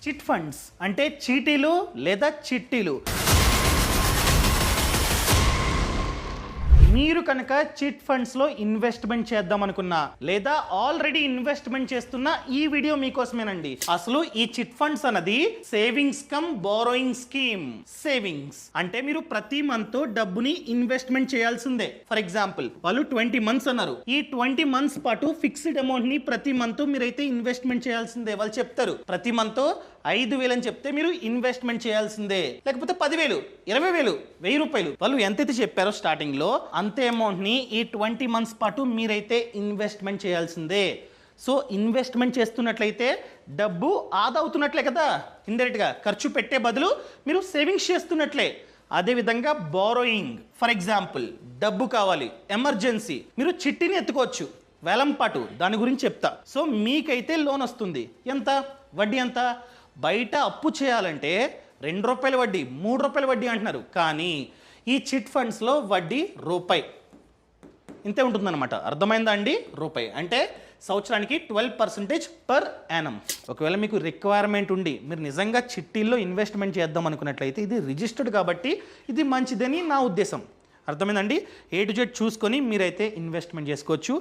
Chit funds అంటే చీటీలు లేదా చిట్టీలు. మీరు కనుక చిట్ ఫండ్స్లో ఇన్వెస్ట్మెంట్ చేద్దాం అనుకున్నా లేదా ఆల్రెడీ ఇన్వెస్ట్మెంట్ చేస్తున్న ఈ వీడియో మీకోసమేనండి. అసలు ఈ చిట్ ఫండ్స్ అన్నది savings come borrowing scheme. Savings అంటే మీరు ప్రతి మంత్ డబ్బుని ఇన్వెస్ట్మెంట్ చేయాల్సిందే. ఫర్ ఎగ్జాంపుల్ వాళ్ళు 20 మంత్స్ అన్నారు. ఈ 20 మంత్స్ పాటు ఫిక్స్డ్ అమౌంట్ ని ప్రతి మంత్ మీరైతే ఇన్వెస్ట్మెంట్ చేయాల్సిందే. వాళ్ళు చెప్తారు ప్రతి మంత్ 5,000 అని చెప్తే మీరు ఇన్వెస్ట్మెంట్ చేయాల్సిందే. లేకపోతే 10,000, 20,000, 1,000 రూపాయలు వాళ్ళు ఎంతైతే చెప్పారో స్టార్టింగ్ లో అంతే అమౌంట్ ని ఈ 20 మంత్స్ పాటు మీరైతే ఇన్వెస్ట్మెంట్ చేయాల్సిందే. సో ఇన్వెస్ట్మెంట్ చేస్తున్నట్లయితే డబ్బు ఆదా అవుతున్నట్లే కదా. ఇండైరెక్ట్ గా ఖర్చు పెట్టే బదులు మీరు సేవింగ్స్ చేస్తున్నట్లే. అదేవిధంగా బారోయింగ్, ఫర్ ఎగ్జాంపుల్ డబ్బు కావాలి, ఎమర్జెన్సీ, మీరు చిట్టిని ఎత్తుకోవచ్చు వేలంపాటు, దాని గురించి చెప్తా. సో మీకైతే లోన్ వస్తుంది. ఎంత వడ్డీ? ఎంత? బయట అప్పు చేయాలంటే 2 రూపాయల వడ్డీ, 3 రూపాయల వడ్డీ అంటున్నారు. కానీ ఈ చిట్ ఫండ్స్లో వడ్డీ రూపాయి, ఇంతే ఉంటుందన్నమాట. అర్థమైందా అండి? రూపాయి అంటే సంవత్సరానికి 12% పర్ యానం. ఒకవేళ మీకు రిక్వైర్మెంట్ ఉండి మీరు నిజంగా చిట్టీల్లో ఇన్వెస్ట్మెంట్ చేద్దాం అనుకున్నట్లయితే ఇది రిజిస్టర్డ్ కాబట్టి ఇది మంచిదని నా ఉద్దేశం. అర్థమైందండి? A to Z చూసుకొని మీరైతే ఇన్వెస్ట్మెంట్ చేసుకోవచ్చు.